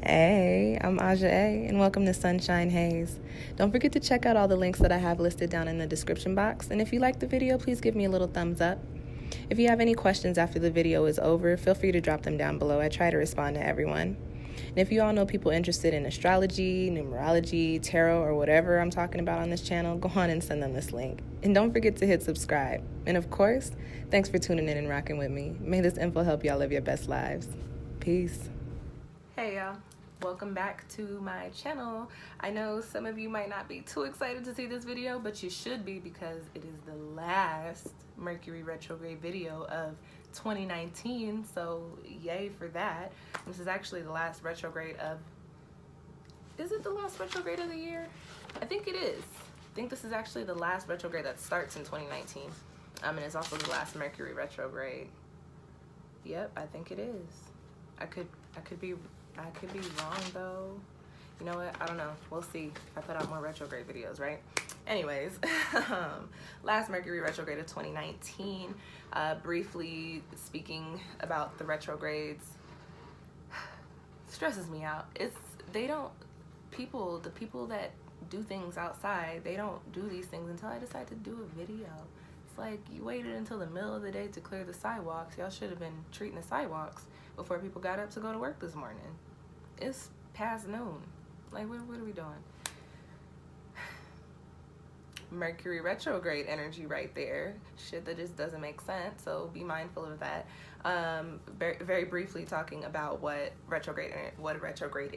Hey, I'm Aja A, and welcome to Sunshine Haze. Don't forget to check out all the links that I have listed down in the description box, and if you like the video, please give me a little thumbs up. If you have any questions after the video is over, feel free to drop them down below. I try to respond to everyone. And if you all know people interested in astrology, numerology, tarot, or whatever I'm talking about on this channel, go on and send them this link. And don't forget to hit subscribe. And of course, thanks for tuning in and rocking with me. May this info help y'all live your best lives. Peace. Hey y'all, welcome back to my channel. I know some of you might not be too excited to see this video, but you should be because it is the last Mercury retrograde video of 2019, so yay for that. This is actually the last retrograde of, is it the last retrograde of the year? I think it is. I think this is actually the last retrograde that starts in 2019. And it's also the last Mercury retrograde. Yep, I think it is. I could be wrong though. You know what? I don't know. We'll see if I put out more retrograde videos, right? Anyways, last Mercury retrograde of 2019. Briefly speaking about the retrogrades, stresses me out. The people that do things outside, they don't do these things until I decide to do a video. It's like you waited until the middle of the day to clear the sidewalks. Y'all should have been treating the sidewalks before people got up to go to work this morning. It's past noon. Like, what are we doing? Mercury retrograde energy right there. Shit that just doesn't make sense, so be mindful of that. Very briefly talking about what retrograde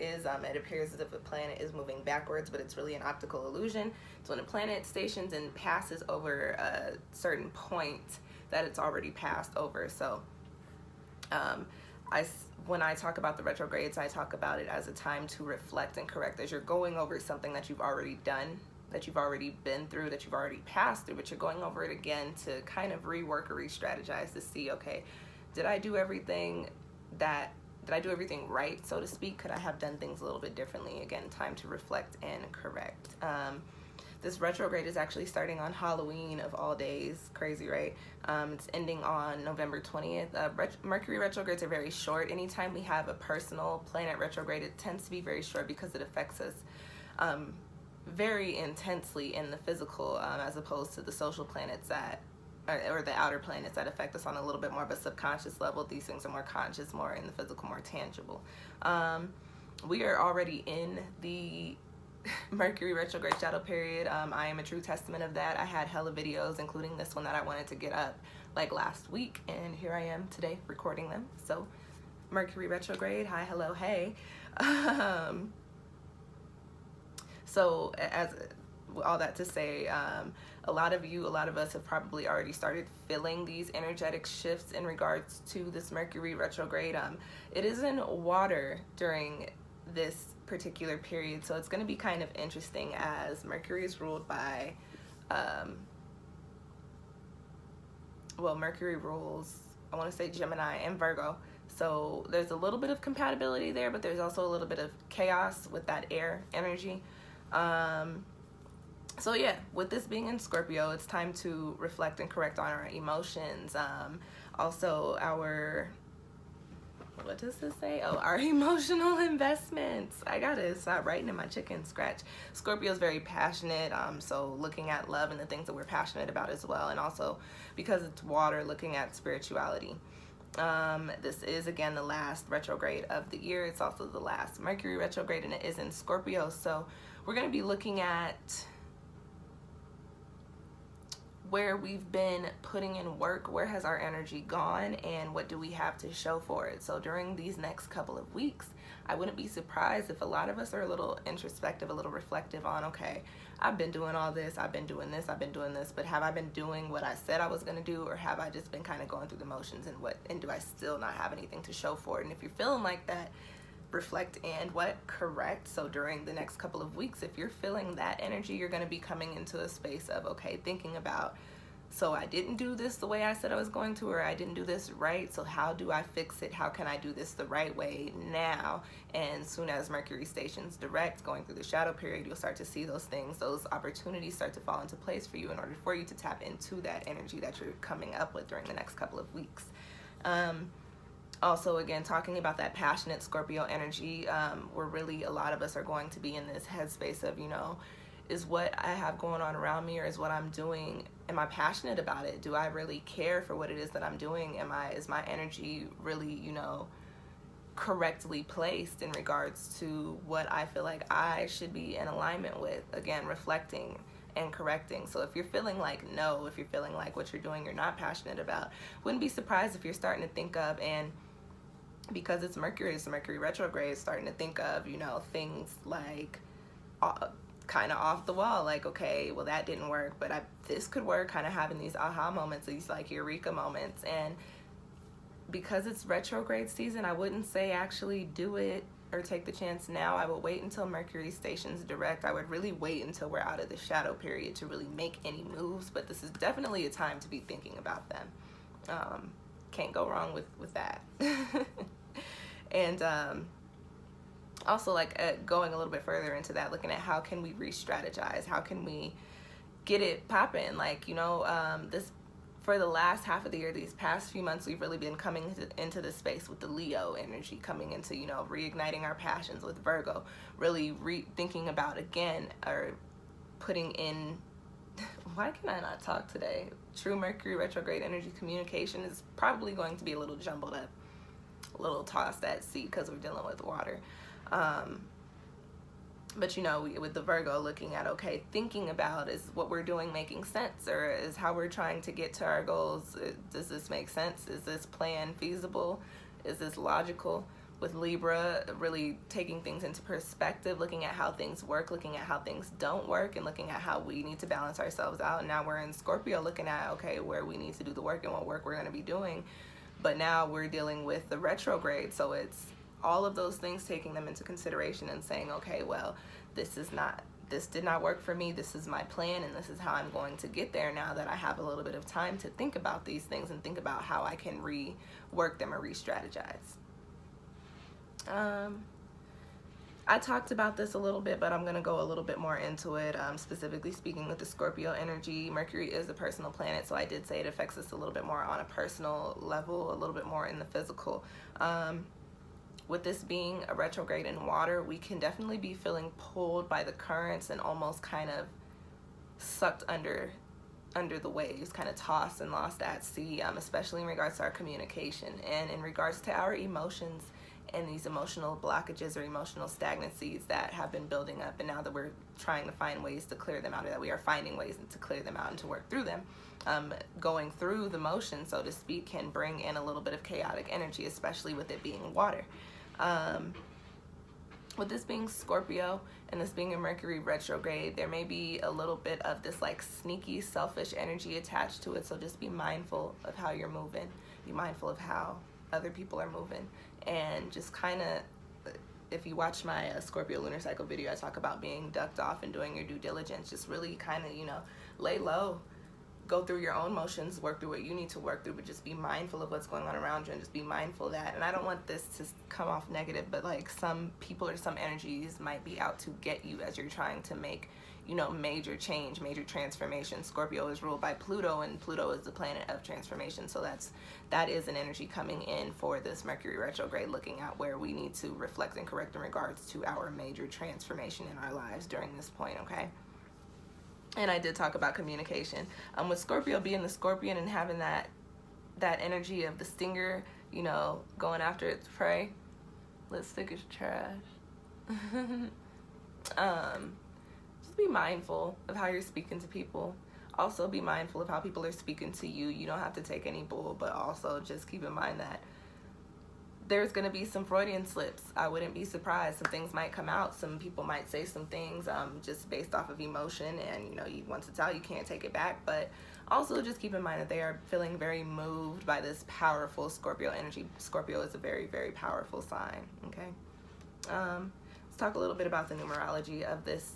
is. It appears as if a planet is moving backwards, but it's really an optical illusion. It's when a planet stations and passes over a certain point that it's already passed over. So when I talk about the retrogrades, I talk about it as a time to reflect and correct as you're going over something that you've already done, that you've already been through, that you've already passed through, but you're going over it again to kind of rework or re-strategize to see, okay, did I do everything right, so to speak? Could I have done things a little bit differently? Again, time to reflect and correct. This retrograde is actually starting on Halloween of all days. Crazy, right? It's ending on November 20th. Mercury retrogrades are very short. Anytime we have a personal planet retrograde, it tends to be very short because it affects us very intensely in the physical, as opposed to the social planets or the outer planets that affect us on a little bit more of a subconscious level. These things are more conscious, more in the physical, more tangible. We are already in the Mercury retrograde shadow period. I am a true testament of that. I had hella videos, including this one that I wanted to get up like last week, and here I am today recording them. So Mercury retrograde, hi, hello, hey. So as all that to say, a lot of us have probably already started feeling these energetic shifts in regards to this Mercury retrograde. It is in water during this particular period, so it's going to be kind of interesting as Mercury is ruled by Mercury rules, I want to say, Gemini and Virgo, so there's a little bit of compatibility there, but there's also a little bit of chaos with that air energy. So yeah, with this being in Scorpio, it's time to reflect and correct on our emotions. Also our, what does this say? Oh, our emotional investments. I gotta stop writing in my chicken scratch. Scorpio is very passionate, so looking at love and the things that we're passionate about as well, and also because it's water, looking at spirituality. This is again the last retrograde of the year. It's also the last Mercury retrograde, and it is in Scorpio, so we're going to be looking at where we've been putting in work, where has our energy gone, and what do we have to show for it. So during these next couple of weeks, I wouldn't be surprised if a lot of us are a little introspective, a little reflective on, okay, I've been doing all this, I've been doing this, but have I been doing what I said I was going to do, or have I just been kind of going through the motions, and do I still not have anything to show for it? And if you're feeling like that, reflect and correct. So during the next couple of weeks, if you're feeling that energy, you're going to be coming into a space of, okay, thinking about, so I didn't do this the way I said I was going to, or I didn't do this right, so how do I fix it? How can I do this the right way now? And soon as Mercury stations direct, going through the shadow period, you'll start to see those things, those opportunities start to fall into place for you in order for you to tap into that energy that you're coming up with during the next couple of weeks. Also, again, talking about that passionate Scorpio energy, where really a lot of us are going to be in this headspace of, is what I have going on around me, or is what I'm doing, am I passionate about it? Do I really care for what it is that I'm doing? Is my energy really, correctly placed in regards to what I feel like I should be in alignment with? Again, reflecting and correcting. So if you're feeling like no, if you're feeling like what you're doing you're not passionate about, wouldn't be surprised if you're starting to think of, and because it's the Mercury retrograde, starting to think of, things like kind of off the wall, like, okay, well, that didn't work, but this could work, kind of having these aha moments, these like eureka moments. And because it's retrograde season, I wouldn't say actually do it or take the chance now. I would wait until Mercury stations direct. I would really wait until we're out of the shadow period to really make any moves, but this is definitely a time to be thinking about them. Can't go wrong with that. And also, like, going a little bit further into that, looking at how can we re-strategize, how can we get it popping, like, this, for the last half of the year, these past few months, we've really been coming into this space with the Leo energy, coming into, reigniting our passions with Virgo, really thinking about, again, or putting in, why can I not talk today? True Mercury retrograde energy communication is probably going to be a little jumbled up, a little tossed at sea because we're dealing with water. But with the Virgo, looking at, okay, thinking about, is what we're doing making sense, or is how we're trying to get to our goals, does this make sense? Is this plan feasible? Is this logical? With Libra, really taking things into perspective, looking at how things work, looking at how things don't work, and looking at how we need to balance ourselves out. And now we're in Scorpio, looking at, okay, where we need to do the work and what work we're going to be doing. But now we're dealing with the retrograde, so it's all of those things, taking them into consideration and saying, okay, well, this did not work for me, this is my plan, and this is how I'm going to get there now that I have a little bit of time to think about these things and think about how I can rework them or re-strategize. I talked about this a little bit, but I'm going to go a little bit more into it, specifically speaking with the Scorpio energy. Mercury is a personal planet, so I did say it affects us a little bit more on a personal level, a little bit more in the physical. With this being a retrograde in water, we can definitely be feeling pulled by the currents and almost kind of sucked under the waves, kind of tossed and lost at sea, especially in regards to our communication and in regards to our emotions and these emotional blockages or emotional stagnancies that have been building up. And now that we're trying to find ways to clear them out, or that we are finding ways to clear them out and to work through them, going through the motion, so to speak, can bring in a little bit of chaotic energy, especially with it being water. With this being Scorpio and this being a Mercury retrograde, there may be a little bit of this like sneaky selfish energy attached to it, so just be mindful of how you're moving, be mindful of how other people are moving, and just kind of, if you watch my Scorpio lunar cycle video, I talk about being ducked off and doing your due diligence. Just really kind of, lay low, go through your own motions, work through what you need to work through, but just be mindful of what's going on around you, and just be mindful that, and I don't want this to come off negative, but like some people or some energies might be out to get you as you're trying to make, major change, major transformation. Scorpio is ruled by Pluto, and Pluto is the planet of transformation, so that is an energy coming in for this Mercury retrograde, looking at where we need to reflect and correct in regards to our major transformation in our lives during this point, okay? And I did talk about communication. With Scorpio being the scorpion and having that energy of the stinger, going after its prey. Lipstick is trash. Just be mindful of how you're speaking to people. Also be mindful of how people are speaking to you. You don't have to take any bull, but also just keep in mind that there's going to be some Freudian slips. I wouldn't be surprised. Some things might come out. Some people might say some things just based off of emotion, and you once it's out, you can't take it back. But also just keep in mind that they are feeling very moved by this powerful Scorpio energy. Scorpio is a very, very powerful sign, okay? Let's talk a little bit about the numerology of this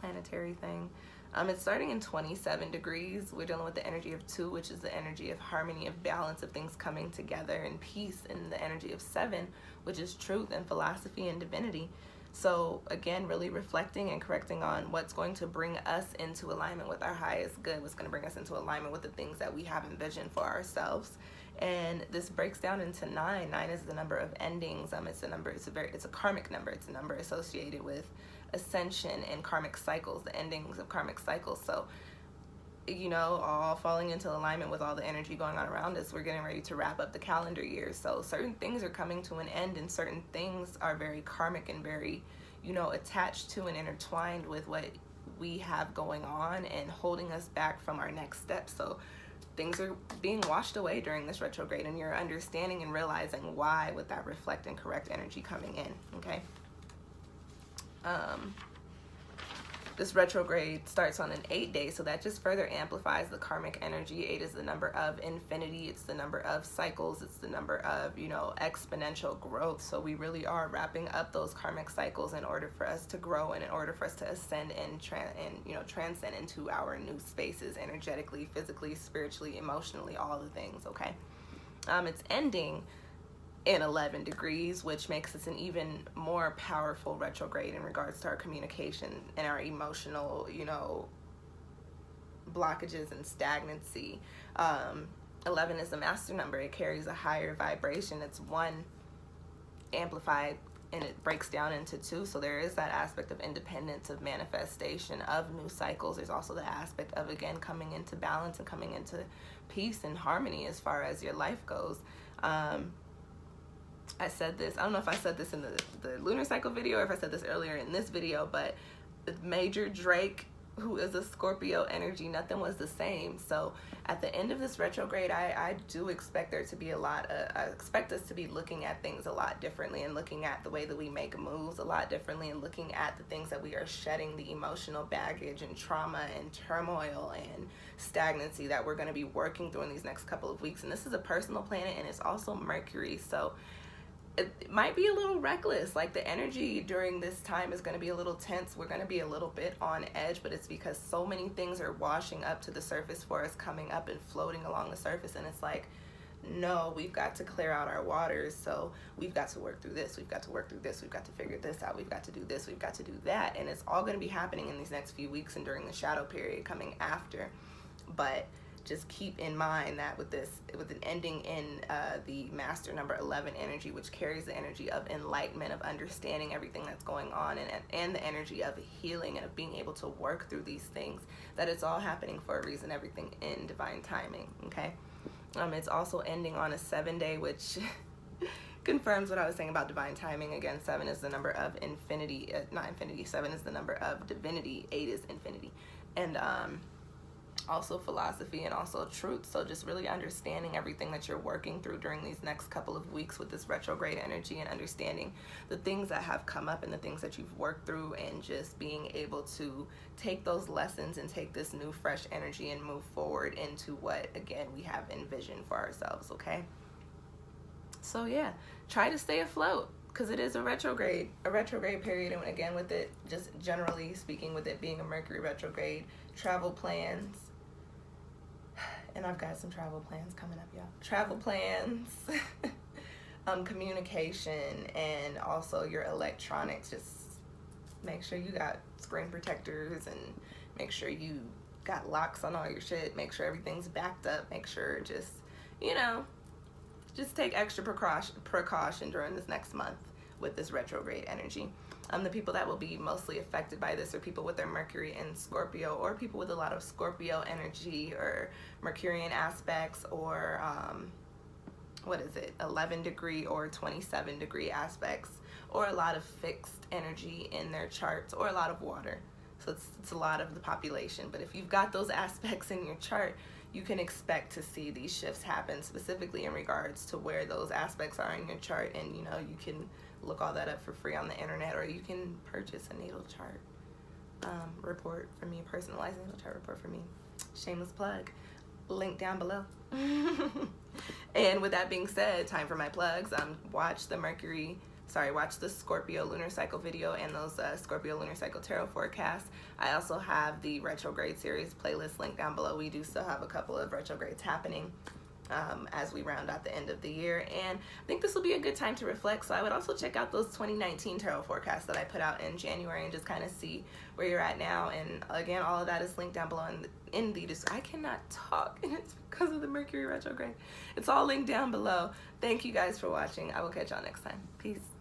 planetary thing. It's starting in 27 degrees. We're dealing with the energy of 2, which is the energy of harmony, of balance, of things coming together, and peace, and the energy of 7, which is truth and philosophy and divinity. So again, really reflecting and correcting on what's going to bring us into alignment with our highest good, what's going to bring us into alignment with the things that we have envisioned for ourselves, And this breaks down into 9. 9 is the number of endings. It's a karmic number. It's a number associated with ascension and karmic cycles, the endings of karmic cycles. So, all falling into alignment with all the energy going on around us, we're getting ready to wrap up the calendar year. So certain things are coming to an end, and certain things are very karmic and very, attached to and intertwined with what we have going on and holding us back from our next step. So things are being washed away during this retrograde, and you're understanding and realizing why with that reflect and correct energy coming in, okay? This retrograde starts on an 8 day, so that just further amplifies the karmic energy. 8 is the number of infinity. It's the number of cycles. It's the number of, exponential growth. So we really are wrapping up those karmic cycles in order for us to grow and in order for us to ascend and transcend into our new spaces energetically, physically, spiritually, emotionally, all the things, okay? It's ending in 11 degrees, which makes this an even more powerful retrograde in regards to our communication and our emotional, blockages and stagnancy. 11 is the master number. It carries a higher vibration. It's 1 amplified, and it breaks down into 2. So there is that aspect of independence, of manifestation, of new cycles. There's also the aspect of, again, coming into balance and coming into peace and harmony as far as your life goes. I said this, I don't know if I said this in the lunar cycle video or if I said this earlier in this video, but Major Drake, who is a Scorpio energy, nothing was the same. So at the end of this retrograde, I do expect there to be I expect us to be looking at things a lot differently, and looking at the way that we make moves a lot differently, and looking at the things that we are shedding, the emotional baggage and trauma and turmoil and stagnancy that we're going to be working through in these next couple of weeks. And this is a personal planet, and it's also Mercury, so it might be a little reckless. Like, the energy during this time is going to be a little tense. We're going to be a little bit on edge, but it's because so many things are washing up to the surface for us, coming up and floating along the surface. And it's like, no, we've got to clear out our waters. So we've got to work through this. We've got to work through this. We've got to figure this out. We've got to do this. We've got to do that. And it's all going to be happening in these next few weeks and during the shadow period coming after. But just keep in mind that with an ending in the master number 11 energy, which carries the energy of enlightenment, of understanding everything that's going on, and the energy of healing and of being able to work through these things, that it's all happening for a reason, everything in divine timing, okay? It's also ending on a 7 day, which confirms what I was saying about divine timing. Again, 7 is the number of infinity, not infinity, 7 is the number of divinity, 8 is infinity, and also philosophy and also truth. So just really understanding everything that you're working through during these next couple of weeks with this retrograde energy, and understanding the things that have come up and the things that you've worked through, and just being able to take those lessons and take this new fresh energy and move forward into what, again, we have envisioned for ourselves, okay? So yeah, try to stay afloat, because it is a retrograde period. And again, with it, just generally speaking, with it being a Mercury retrograde, travel plans, and I've got some travel plans coming up, y'all. Travel plans, communication, and also your electronics. Just make sure you got screen protectors, and make sure you got locks on all your shit. Make sure everything's backed up. Make sure just take extra precaution during this next month with this retrograde energy. The people that will be mostly affected by this are people with their Mercury in Scorpio, or people with a lot of Scorpio energy or Mercurian aspects, or 11 degree or 27 degree aspects, or a lot of fixed energy in their charts, or a lot of water. So it's a lot of the population. But if you've got those aspects in your chart, you can expect to see these shifts happen, specifically in regards to where those aspects are in your chart. And you can look all that up for free on the internet, or you can purchase a natal chart report for me, a personalized natal chart report for me. Shameless plug. Link down below. And with that being said, time for my plugs. Watch the Scorpio lunar cycle video and those Scorpio lunar cycle tarot forecasts. I also have the retrograde series playlist link down below. We do still have a couple of retrogrades happening. as we round out the end of the year. And I think this will be a good time to reflect. So I would also check out those 2019 tarot forecasts that I put out in January and just kind of see where you're at now. And again, all of that is linked down below in the I cannot talk, and it's because of the Mercury retrograde. It's all linked down below. Thank you guys for watching. I will catch y'all next time. Peace.